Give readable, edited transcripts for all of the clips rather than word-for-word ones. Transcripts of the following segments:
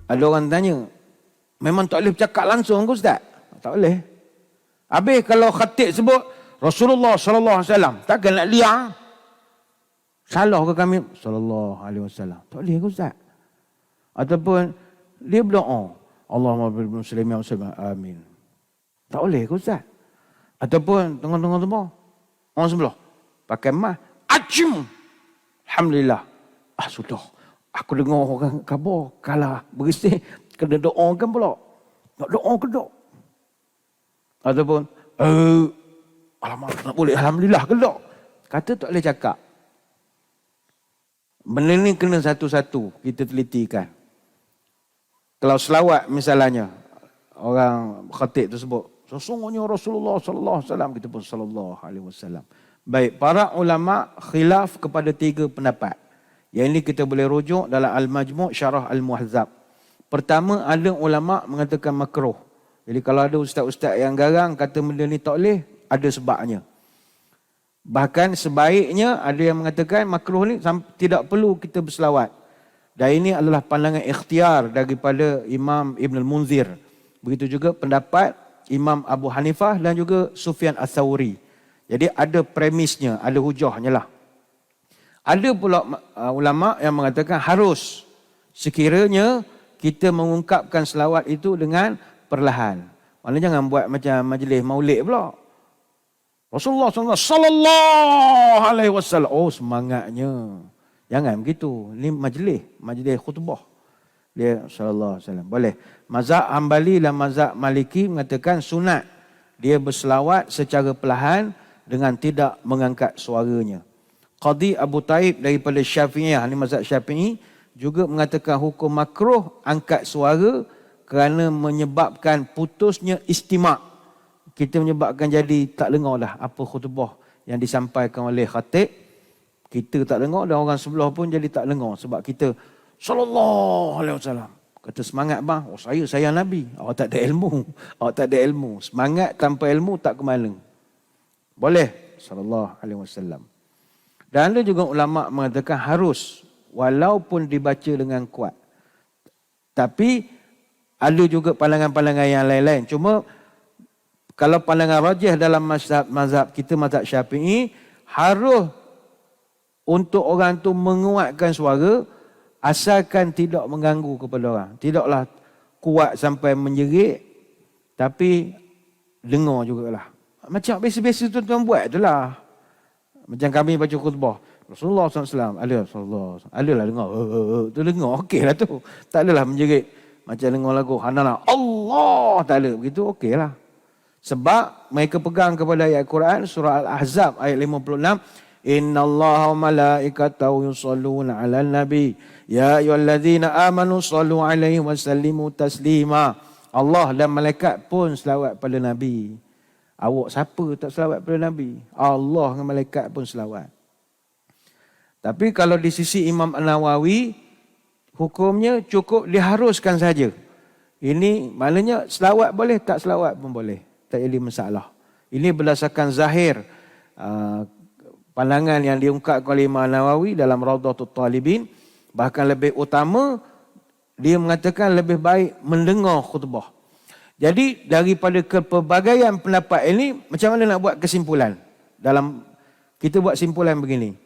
Ada orang tanya, memang tak boleh bercakap langsung ke Ustaz? Tak boleh. Habis kalau khatib sebut Rasulullah sallallahu alaihi wasallam, takkan nak liar? Salah ke kami? Sallallahu alaihi wasallam. Tak boleh ke Ustaz? Ataupun dia berdoa, Allahumma bil muslimin wa sallam, amin. Tak boleh ke Ustaz? Ataupun tengah-tengah tu orang sebelah pakai mah, acim. Alhamdulillah. Sudah. Aku dengar orang khabar kalah berisih kena doakan pula. Nak doa ke tak? Ataupun alamak, tak boleh alhamdulillah ke tak? Kata tak boleh cakap. Benda ni kena satu-satu kita telitikan. Kalau selawat misalnya, orang khatib tersebut, sesungguhnya Rasulullah sallallahu alaihi wasallam, kita pun sallallahu alaihi wasallam. Baik, para ulama khilaf kepada 3 pendapat. Yang ini kita boleh rujuk dalam Al-Majmu' Syarah Al-Muhadzab. Pertama, ada ulama mengatakan makruh. Jadi kalau ada ustaz-ustaz yang garang kata benda ni tak boleh, ada sebabnya. Bahkan sebaiknya ada yang mengatakan makruh ni tidak perlu kita berselawat. Dan ini adalah pandangan ikhtiar daripada Imam Ibn al-Munzir. Begitu juga pendapat Imam Abu Hanifah dan juga Sufyan Ats-Tsauri. Jadi ada premisnya, ada hujahnya lah. Ada pula ulama yang mengatakan harus sekiranya kita mengungkapkan selawat itu dengan perlahan. Maknanya jangan buat macam majlis maulid pula. Rasulullah sallallahu alaihi wasallam. Oh, semangatnya. Jangan begitu. Ini majlis khutbah. Dia sallallahu alaihi wasallam. Boleh. Mazhab Hambali dan mazhab Maliki mengatakan sunat dia berselawat secara perlahan dengan tidak mengangkat suaranya. Qadi Abu Taib daripada Syafi'iyah, ini mazhab Syafi'i, juga mengatakan hukum makruh angkat suara kerana menyebabkan putusnya istima'. Kita menyebabkan jadi tak dengar dah apa khutbah yang disampaikan oleh khatib. Kita tak dengar dan orang sebelah pun jadi tak dengar sebab kita sallallahu alaihi wasallam. Kata semangat bang, saya sayang Nabi. Awak tak ada ilmu. Awak tak ada ilmu. Semangat tanpa ilmu tak ke mana. Boleh sallallahu alaihi wasallam. Dan ada juga ulama mengatakan harus walaupun dibaca dengan kuat. Tapi ada juga pandangan-pandangan yang lain-lain. Cuma kalau pandangan rajih dalam mazhab kita, mazhab Syafi'i, harus untuk orang tu menguatkan suara asalkan tidak mengganggu kepada orang. Tidaklah kuat sampai menjerit tapi dengar jugalah. Macam biasa-biasa tuan-tuan buat itulah. Macam kami baca khutbah. Rasulullah SAW. Adalah dengar. Tu dengar. Okey lah tu. Tak adalah menjerit. Macam dengar lagu. Hanana. Allah. Tak ada. Begitu okey lah. Sebab mereka pegang kepada ayat Quran. Surah Al-Ahzab ayat 56. Inna Allah wa malaikatahu yusalluna ala nabi. Ya ayyuhalladzina amanu sallu alaihi wa sallimu taslima. Allah dan malaikat pun selawat pada Nabi. Awak siapa tak selawat pada Nabi? Allah dengan malaikat pun selawat. Tapi kalau di sisi Imam An-Nawawi, hukumnya cukup diharuskan saja. Ini maknanya selawat boleh, tak selawat pun boleh. Tak jadi masalah. Ini berdasarkan zahir pandangan yang diungkapkan oleh Imam An-Nawawi dalam Rawdatul Talibin. Bahkan lebih utama, dia mengatakan lebih baik mendengar khutbah. Jadi daripada kepelbagaian pendapat ini, macam mana nak buat kesimpulan? Kita buat simpulan begini.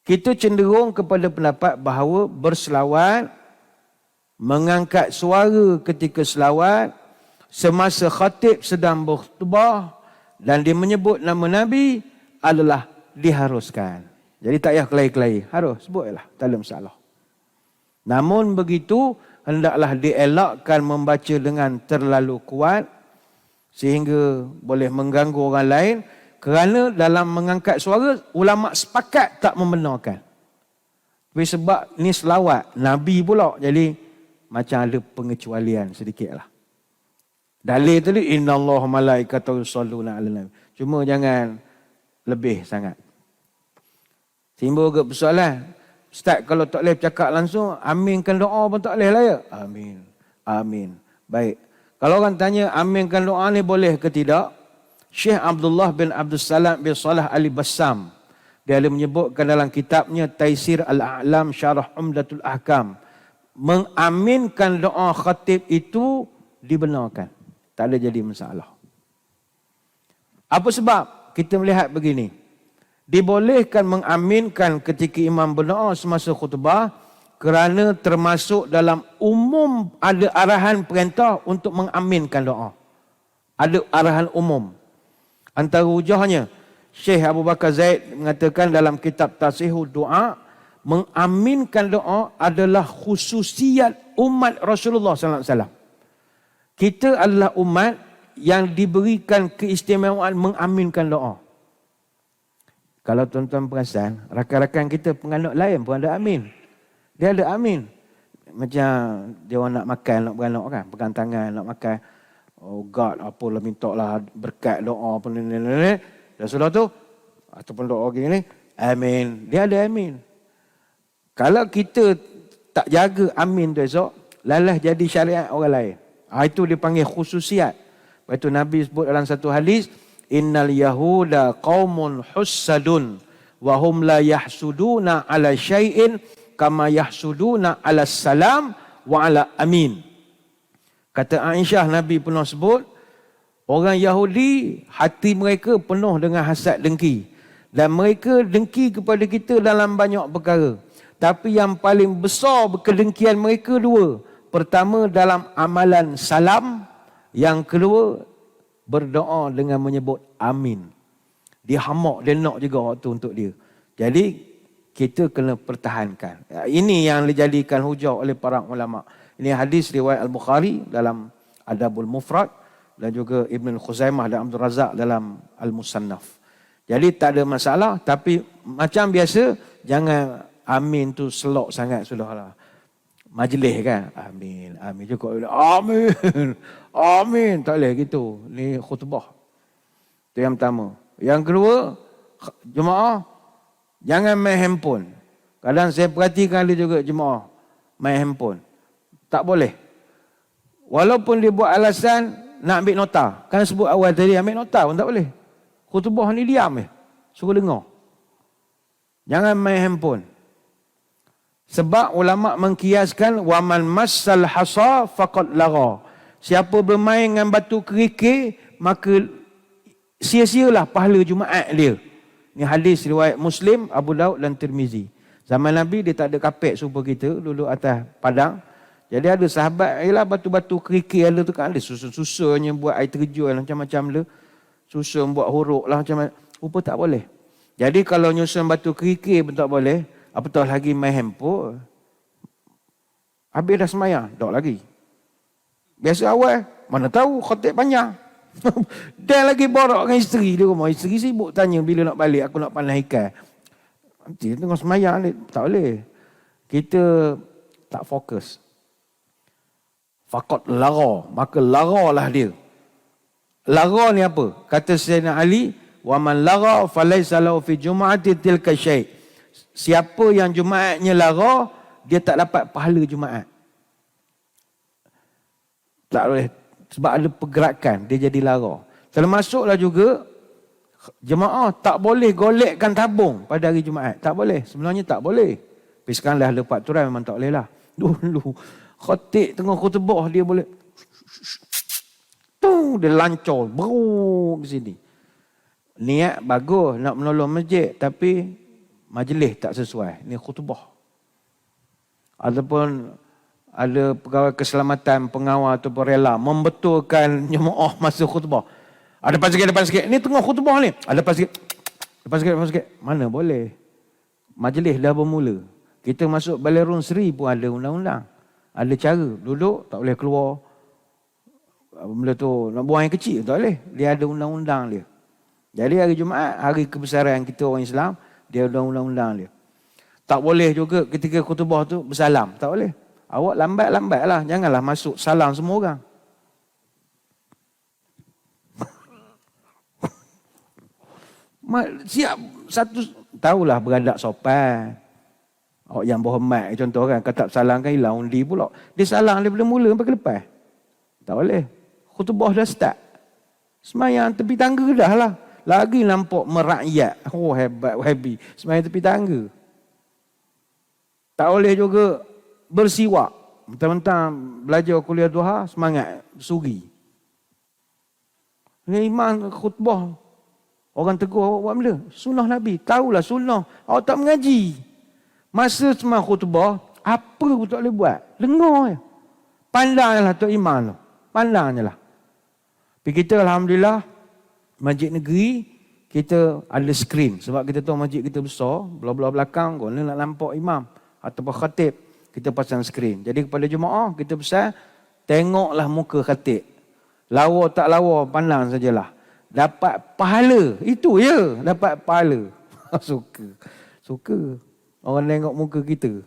Kita cenderung kepada pendapat bahawa berselawat, mengangkat suara ketika selawat, semasa khatib sedang berkhutbah dan dia menyebut nama Nabi adalah diharuskan. Jadi tak payah kelai-kelai. Harus, sebutlah. Tak ada masalah. Namun begitu, hendaklah dielakkan membaca dengan terlalu kuat sehingga boleh mengganggu orang lain, kerana dalam mengangkat suara ulama sepakat tak membenarkan. Tapi sebab ni selawat Nabi pula, jadi macam ada pengecualian sedikitlah. Dalil tadi innallaha malaikatahu yusalluna 'alan nabi. Cuma jangan lebih sangat. Timbul ke persoalan, Ustaz, kalau tak boleh bercakap langsung, aminkan doa pun tak boleh lah ya? Amin. Amin. Baik. Kalau orang tanya aminkan doa ni boleh ke tidak? Syekh Abdullah bin Abdul Salam bin Salah Al-Bassam, dia ada menyebutkan dalam kitabnya Taisir Al-A'lam Syarah Umdatul Ahkam, mengaminkan doa khatib itu dibenarkan. Tak ada jadi masalah. Apa sebab? Kita melihat begini. Dibolehkan mengaminkan ketika imam berdoa semasa khutbah kerana termasuk dalam umum ada arahan perintah untuk mengaminkan doa. Ada arahan umum. Antara hujahnya, Syekh Abu Bakar Zaid mengatakan dalam kitab Tasihul Doa, mengaminkan doa adalah khususiat umat Rasulullah sallallahu alaihi wasallam. Kita adalah umat yang diberikan keistimewaan mengaminkan doa. Kalau tuan-tuan perasan, rakan-rakan kita penganut lain pun ada amin. Dia ada amin. Macam dia orang nak makan, nak beranak kan, pegang tangan nak makan. Oh God, apalah minta lah berkat doa apa ni. Dan sudah tu, ataupun doa gini, amin. Dia ada amin. Kalau kita tak jaga amin tu esok, lalah jadi syariat orang lain. Itu dipanggil khususiat. Lepas tu Nabi sebut dalam satu hadis, innal yahuda qaumun hussadun wa hum la yahsuduna ala syai'in kama yahsuduna ala salam wa ala amin. Kata Aisyah, Nabi pernah sebut, orang Yahudi, hati mereka penuh dengan hasad dengki. Dan mereka dengki kepada kita dalam banyak perkara. Tapi yang paling besar kedengkian mereka dua. Pertama dalam amalan salam. Yang kedua, berdoa dengan menyebut amin. Dia hamak, dia nak juga waktu untuk dia. Jadi, kita kena pertahankan. Ini yang dijadikan hujah oleh para ulama'. Ini hadis riwayat Al-Bukhari dalam Adabul Mufrad dan juga Ibn Khuzaimah dan Abdul Razak dalam Al-Musannaf. Jadi tak ada masalah, tapi macam biasa jangan amin tu selok sangat sudahlah. Majlis kan, amin, amin cukup. Amin. Amin, tak boleh gitu. Ni khutbah. Itu yang pertama. Yang kedua, jemaah jangan main handphone. Kadang saya perhatikan ada juga jemaah main handphone. Tak boleh. Walaupun dia buat alasan nak ambil nota. Kan sebut awal tadi ambil nota pun tak boleh. Khutbah ni diam je. Suruh dengar. Jangan main handphone. Sebab ulama' mengkiaskan waman massal hasa faqad lagha. Siapa bermain dengan batu kerikil maka sia-sialah pahala Jumaat dia. Ni hadis riwayat Muslim, Abu Daud dan Tirmizi. Zaman Nabi dia tak ada kapek supaya kita duduk atas padang. Jadi ada sahabat, ialah batu-batu kerikil ada tu kan, ada susun-susunnya buat air terjun macam-macam le. Susun buat huruf lah macam-macam. Rupa tak boleh. Jadi kalau nyusun batu kerikil pun tak boleh, apatah lagi main handphone. Habis dah semayang, tak lagi. Biasa awal, mana tahu khatib panjang. Dia lagi borak dengan isteri di rumah. Isteri sibuk tanya bila nak balik, aku nak panah ikan. Nanti tengah semayang ni, tak boleh. Kita tak fokus. Faqad lara, maka laralah dia. Lara ni apa? Kata Sayyidina Ali, wa man lara falaysa lahu fi jum'ati tilka syai'. Siapa yang Jumaatnya lara, dia tak dapat pahala Jumaat. Tak boleh. Sebab ada pergerakan, dia jadi lara. Termasuklah juga, jemaah tak boleh golekkan tabung pada hari Jumaat. Tak boleh. Sebenarnya tak boleh. Tapi sekarang dah ada peraturan, memang tak boleh lah. Dulu, khatib tengah khutbah, dia boleh dia lancor, beruk ke sini. Niat bagus nak menolong masjid, tapi majlis tak sesuai. Ni khutbah. Ataupun ada pegawai keselamatan, pengawal atau rela membetulkan jemaah masa khutbah. Depan sikit. Ni tengah khutbah ni. Depan sikit. Mana boleh. Majlis dah bermula. Kita masuk Balerun Seri pun ada undang-undang. Ada cara. Duduk, tak boleh keluar. Benda tu, nak buang yang kecil, tak boleh. Dia ada undang-undang dia. Jadi hari Jumaat, hari kebesaran kita orang Islam, dia ada undang-undang dia. Tak boleh juga ketika khutbah tu bersalam. Tak boleh. Awak lambat-lambat lah. Janganlah masuk salam semua orang. Siap satu, tahulah beradab sopan. Awak yang berhormat, contoh kan, kata salam kan hilang undi pula. Dia salam daripada mula sampai ke lepas. Tak boleh. Khutbah dah start. Semayang tepi tangga dah lah. Lagi nampak merakyat. Oh hebat, Wahabi. Semayang tepi tangga. Tak boleh juga bersiwak. Mentang-mentang belajar kuliah duha, semangat, suri. Ini imam khutbah. Orang tegur awak buat benda. Sunnah Nabi. Tahulah sunnah. Awak tak mengaji. Masa semua khutbah, apa pun tak boleh buat. Dengar je. Pandanglah Tok Imam tu. Pandang je lah. Tapi kita Alhamdulillah, masjid negeri, kita ada skrin. Sebab kita tahu masjid kita besar, belah-belah belakang, kau nak nampak imam ataupun khatib, kita pasang skrin. Jadi kepada jemaah, kita pesan, tengoklah muka khatib. Lawa tak lawa, pandang sajalah. Dapat pahala. Itu je, dapat pahala. Suka. Orang tengok muka kita.